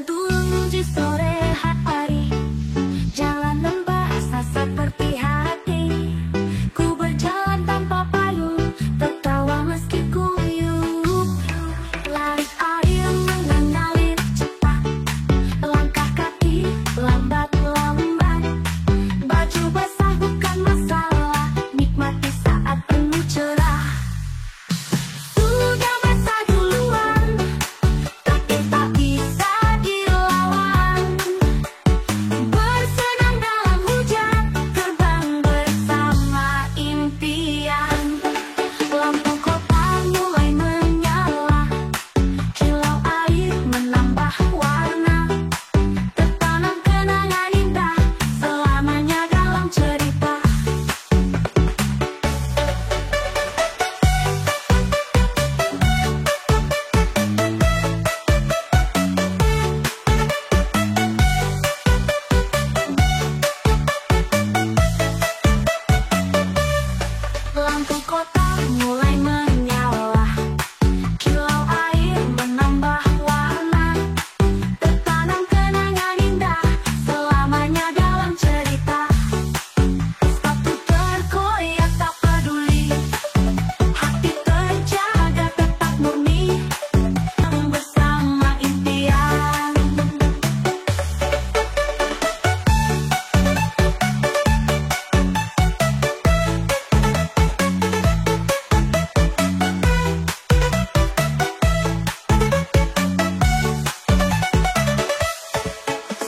dulu di sore hari, jalanan basah seperti hati. Ku berjalan tanpa payung, tertawa meski kuyup. Lari air mengalir cepat, langkah kaki lambat-lambat. Baju basah bukan masalah, nikmati saat penuh cerah. Sudah basah duluan, tapi tak bisa dilawan. Bersenang dalam hujan, terbang bersama impian. Lampu kota mulai menyala, kilau air menambah warna. Tertanam kenangan indah, selamanya dalam cerita. Lampu kota mulai menyala, kilau air menambah warna. Tertanam kenangan indah, selamanya dalam cerita. Sepatu terkoyak tak peduli, hati terjaga tetap murni. Bersama impian.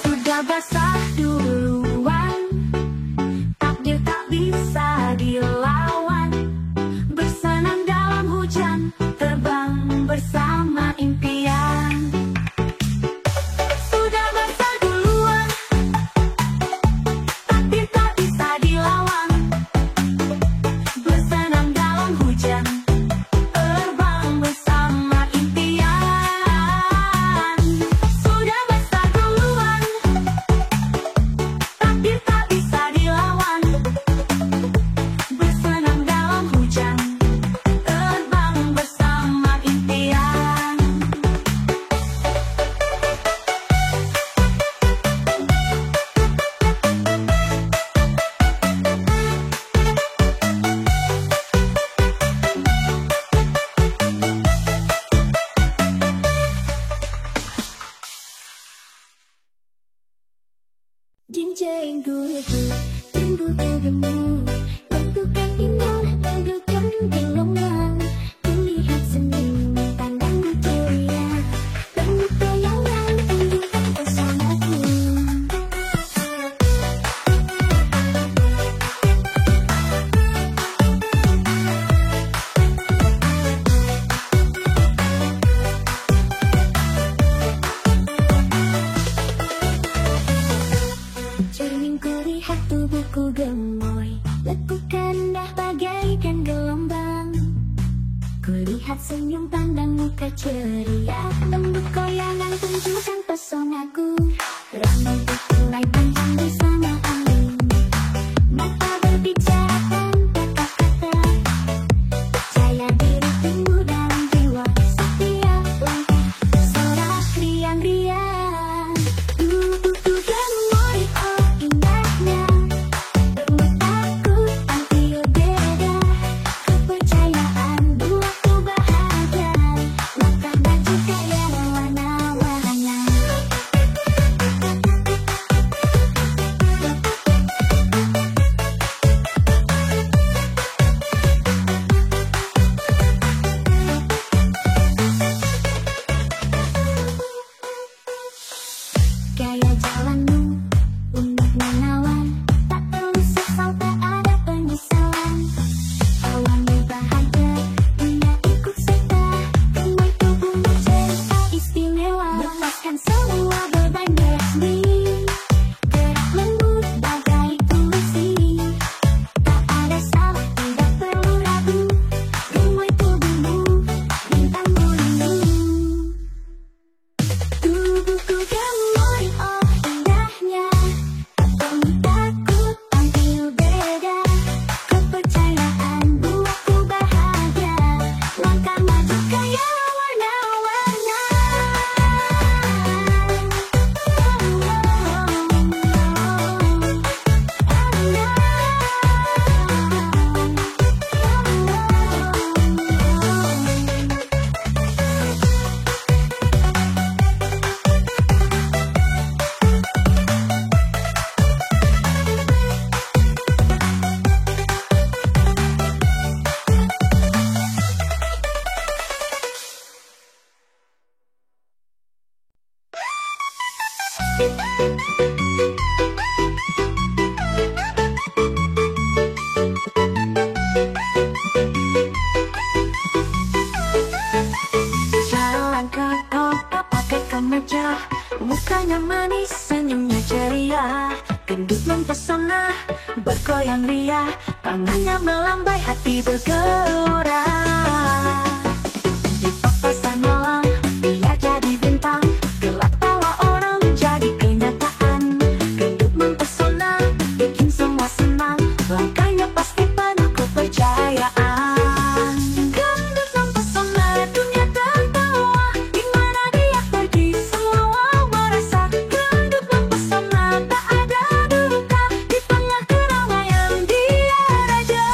Sudah basah duluan, takdir tak bisa dilawan. Bersenang dalam hujan, terbang bersama impian. Sudah basah duluan, takdir tak bisa dilawan. Bersenang dalam hujan, terbang bersama impian. Sudah basah duluan, takdir tak bisa dilawan. Bersenang dalam hujan, terbang bersama impian. Jinjeng gugur, tumbuh bergemuk, bentukan indah bagaikan gelombang. Kulihat senyum pandangmu ceria, rambut goyang tunjukkan pesonaku. Cermin kulihat tubuhku gemoy, lekukan dah bagaikan gelombang. Kulihat senyum pandang muka ceria, lembut goyangan tunjukkan pesonaku. Rambutku mulai panjang bersama angin, mata berbicara tanpa kata-kata. Percaya diri tumbuh dalam jiwa, setiap langkah sorak riang-riang. Tubuhku gemoy, oh indahnya, berumur takut tampil beda. Kepercayaan buatku bahagia, mata baju kaya warna-warnanya. Gaya jalanmu unik menawan, tak perlu sesal, tak ada penyesalan. Awalnya bahagia, dunia ikut serta, gemoy tubuhmu cerita istimewa. Lepaskan semua beban beresmi, gerak lembut bagai puisi. Tak ada salah, tidak perlu ragu, gemoy tubuhmu, bintang bulimu. Tubuhku gemoy, oh Jalan ke kota pakai kemeja, mukanya manis, senyumnya ceria, gendut mempesona, bergoyang ria, tangannya melambai, hati bergelora. Di papasan malam, dia jadi bintang, gelap tawa orang jadi kenyataan. Gendut mempesona, bikin semua senang, langkahnya pasti penuh kepercayaan. Gendut mempesona, dunia tertawa, dimana dia pergi semua merasa. Gendut mempesona, tak ada duka, di tengah keramaian dia raja.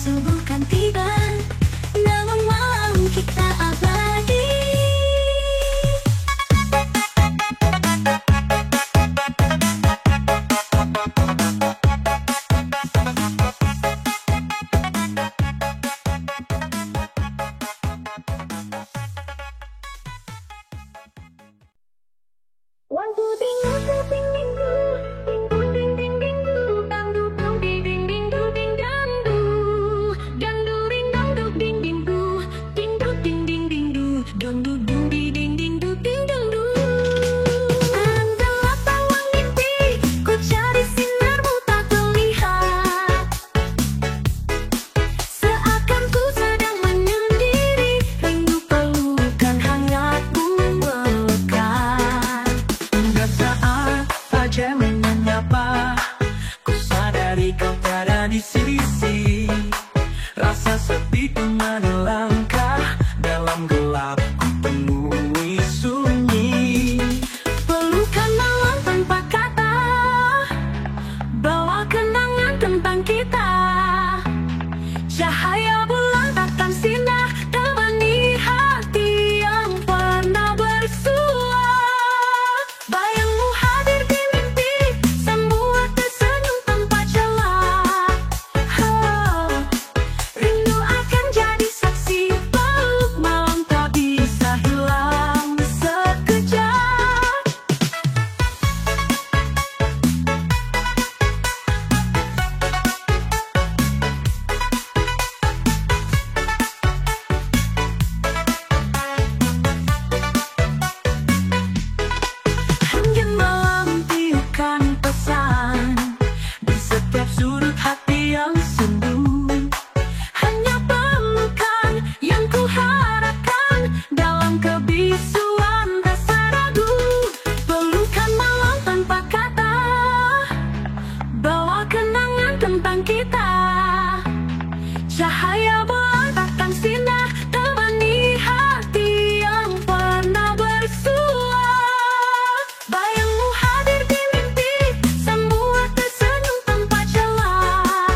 sungguh kan tiba, namun malam kita abadi. One, two, ding, ding, ding, ding, ding, ding, ding, ding, ding, dangdu, dong, ding, ding, ding, du, ding, dangdu, dangdu, ding, dangdu, ding, ding, du, ding, du, ding, ding, ding, du, dangdu, ding, ding, ding, ding, du, ding, dangdu. Adalah tawang mimpi, ku cari sinarmu tak terlihat, seakan ku sedang menyendiri, rindu pelukan hangatmu melekat. Saat saja menyapa, ku sadari kau tiada di sisi. Rasa sepi teman langkah dalam gelap, ku penuhi sunyi. Pelukan malam tanpa kata, bawa kenangan tentang kita. Cahaya bulan takkan sinah, temani hati yang pernah bersua. Bayangmu hadir di mimpi, semua tersenyum tanpa celah. Rindu akan jadi saksi, peluk malam tak bisa hilang sekejap. Hingga malam tiupkan pesan di setiap sudut hati yang sendu. Hanya pelukan yang ku harapkan dalam kebisuan rasa ragu. Pelukan malam tanpa kata, bawa kenangan tentang kita. Cahaya bulan takkan sinah, temani hati yang pernah bersua. Bayangmu hadir di mimpi, semua tersenyum tanpa celah.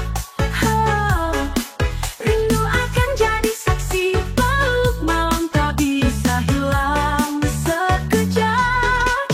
Rindu akan jadi saksi, peluk malam tak bisa hilang sekejap.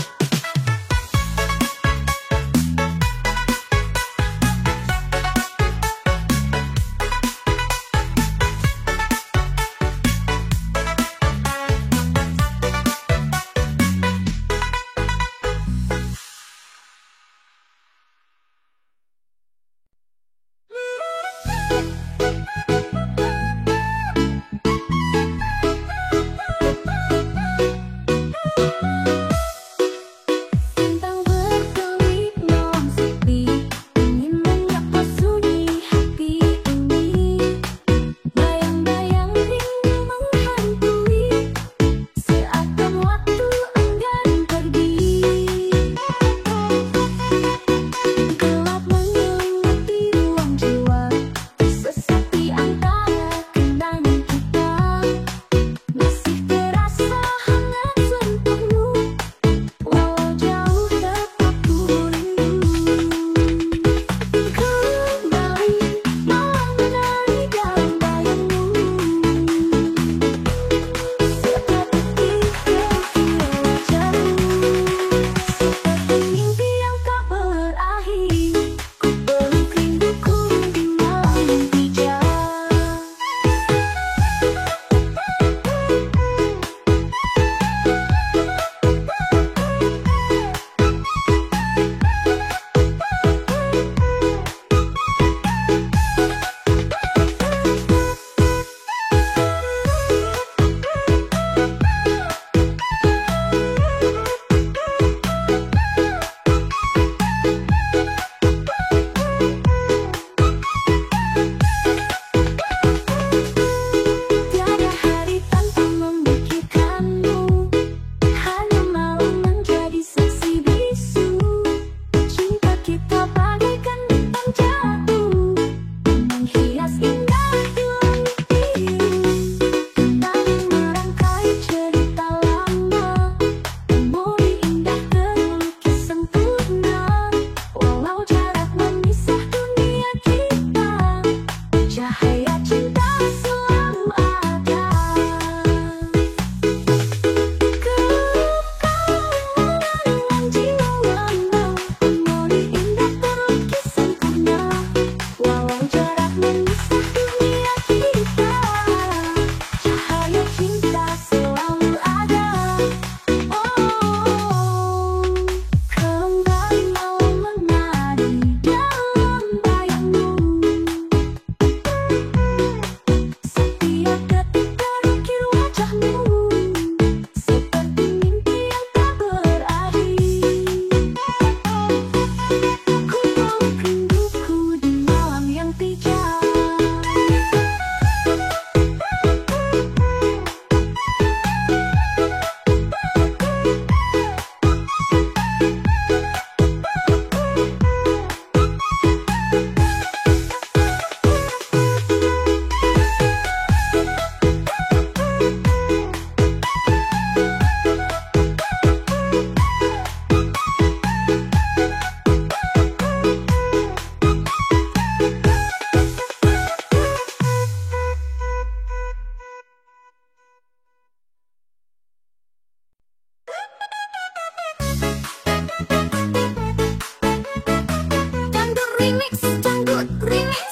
Dangdut Remix.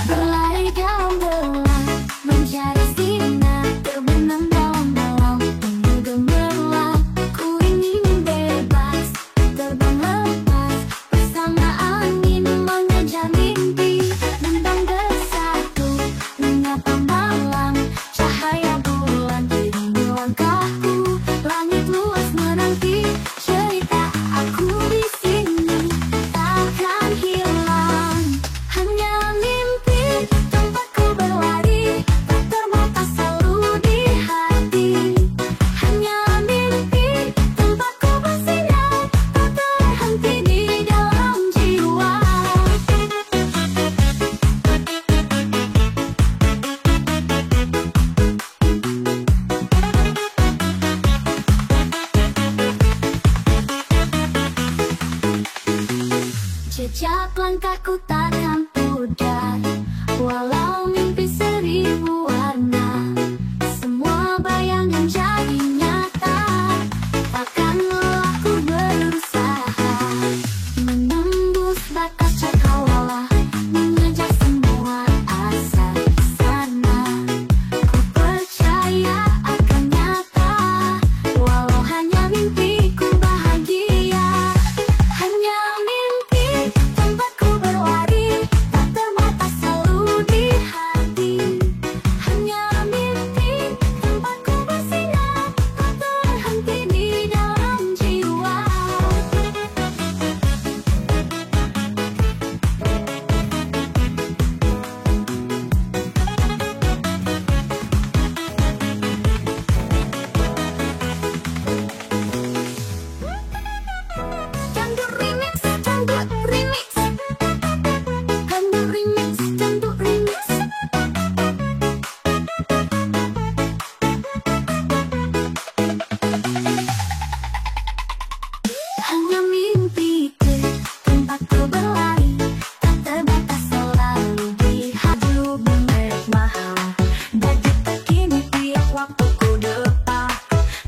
Berlari gamblang mencari sinar, terbenam dalam penuh gemerlap. Ku ingin bebas, terbang lepas bersama angin mengejar mimpi. Bintang bersatu menyapa malam, cahaya bulan iringi langkahku. Langit luas menanti cerita aku di sini takkan hilang. Hanya mimpi tempatku berlari, tak terbatas selalu di hati. Hanya mimpi tempatku bersinar, tak terhenti di dalam jiwa. Jejak langkahku takkan pudar, walau mimpi seribu warna. Semua bayangan jadi nyata, takkan lelah ku berusaha menembus batas cakrawala, mengejar semua asa di sana. Ku percaya akan nyata, walau hanya mimpiku bahagia. Hanya mimpi tempatku berlari, tak terbatas selalu di hati. Hanya mimpi tempatku bersinar, tak terhenti di dalam jiwa. Dangdut Remix, Dangdut Remix. Dangdut Remix, Dangdut Remix. Hanya mimpiku tempatku berlari, tak terbatas selalu di hati. Merek mahal, gadget terkini tiap waktu ku depan.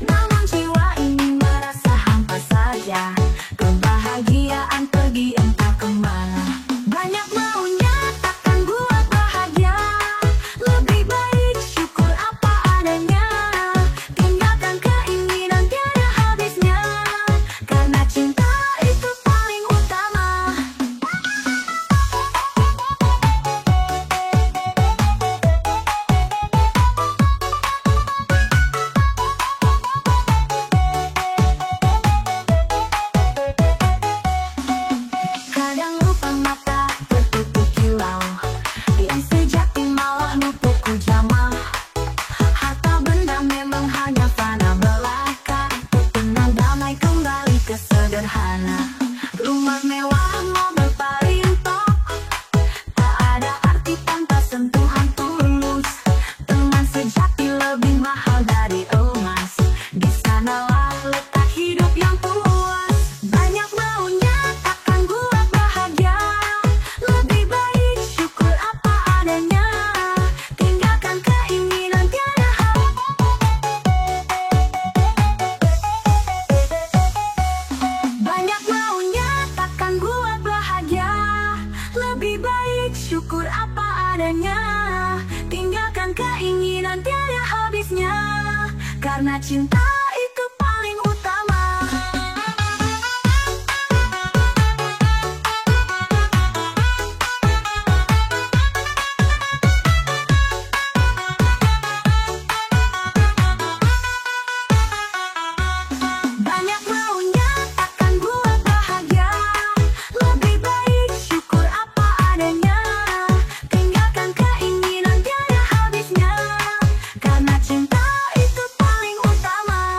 Namun jiwa ini merasa hampa saja, kebahagiaan pergi entah kemana. Banyak maunya takkan buat bahagia, lebih baik syukur apa adanya. Tinggalkan keinginan tiada habisnya, karena cinta itu paling utama. Kadang lupa mata tertutup kilau, yang sejati malah nutup jamah. Harta benda memang hanya fana belaka, tenang damai kembali ke sederhana. Rumah mewah, mobil paling top, tak ada arti tanpa sentuhan tulus. Teman sejati lebih mahal dari emas, di sanalah letak hidup yang puas. Banyak maunya takkan buat bahagia, lebih baik syukur apa adanya. Tinggalkan keinginan tiada Banyak maunya takkan buat bahagia, lebih baik syukur apa adanya. Tinggalkan keinginan tiada habisnya, karena cinta itu paling utama. Banyak maunya takkan buat bahagia, lebih baik syukur apa adanya. Tinggalkan keinginan tiada habisnya, karena cinta itu paling utama.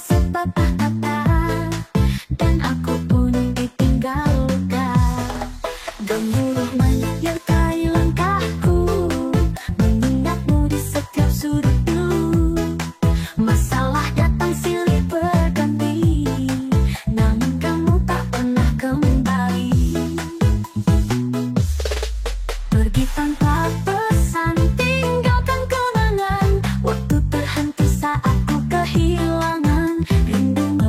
sepatah kata, dan aku pun ditinggal luka. Gemuruh menyertai langkahku, mengingatmu di setiap sudutmu. Masalah datang silih berganti, namun kamu tak pernah kembali. Pergi tanpa pesan, tinggalkan kenangan. Waktu terhenti saat ku kehilangan. Rindumu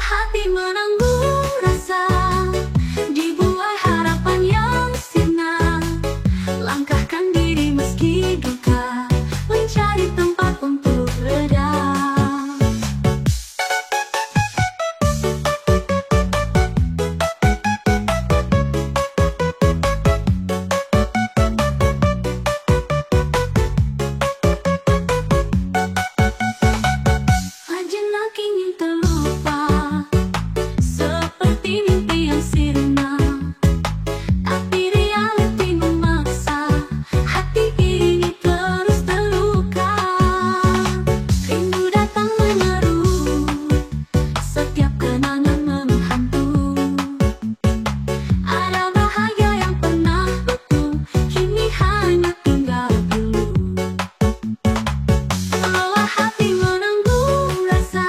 hati menanggung rasa, dibuai harapan yang sirna. Langkahkan diri meski duka, mencari tempat untuk reda. Sejenak ingin terlupa, seperti mimpi yang sirna. Tapi realiti memaksa, hati ini terus terluka. Rindu datang mengeruh, setiap kenangan menghantui. Ada bahagia yang pernah betul, kini hanya tinggal pilu. Lelah hati menanggung rasa,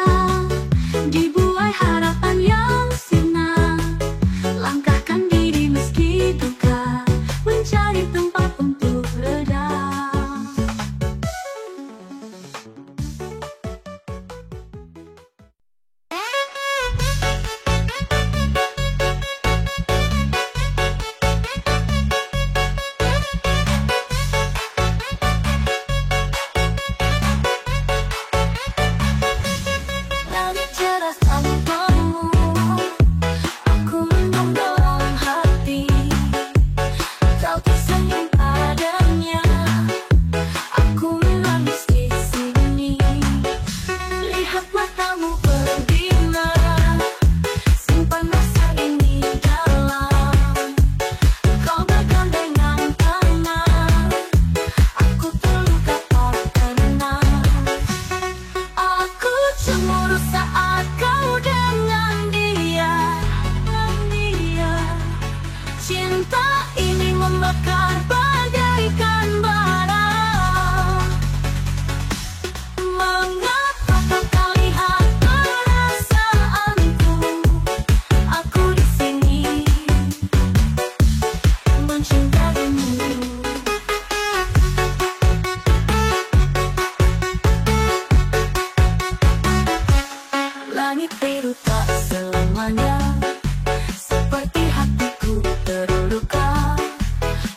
dibuai harapan yang sirna. Langkahkan diri meski duka, mencari tempat untuk reda. Langit cerah tanpamu, aku lembut dalam hati. Kau tersenyum padanya, aku menangis di sini. Lihat matamu berbinar, simpan rasa ini dalam. Kau bergandengan tangan, aku terluka tak kenal. Aku cemburu saat kau dengan dia. Cinta ini membakar bagaikan bara. Mengapa kau tak lihat perasaanku? Aku di sini mencintaimu. Langit biru tak selamanya, seperti hatiku terluka.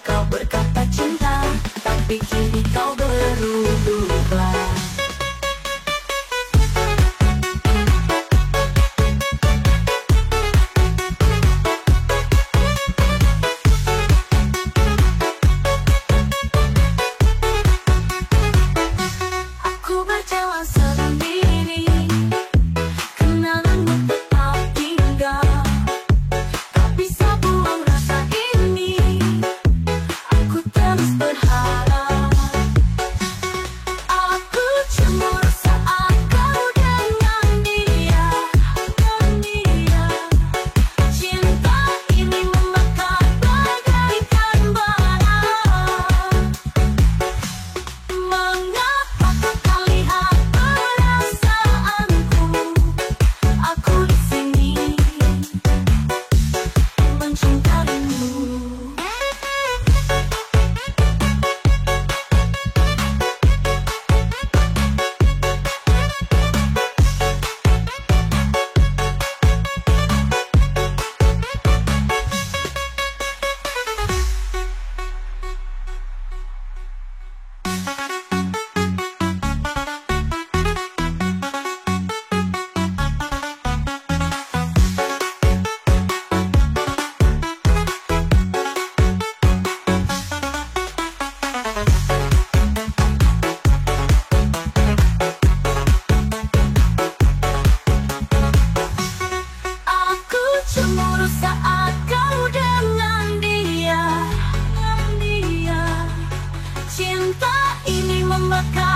Kau berkata cinta, tapi kini kau berubah. Aku berjalan sendiri, kenanganmu tetap tinggal. Tak bisa buang rasa ini, aku terus berharap. Aku cemburu saat kau dengan dia. Cinta ini membakar bagaikan bara. Mengapa kau tak lihat perasaanku? Aku di sini mencintaimu. Aku cemburu saat kau dengan dia. Cinta ini membakar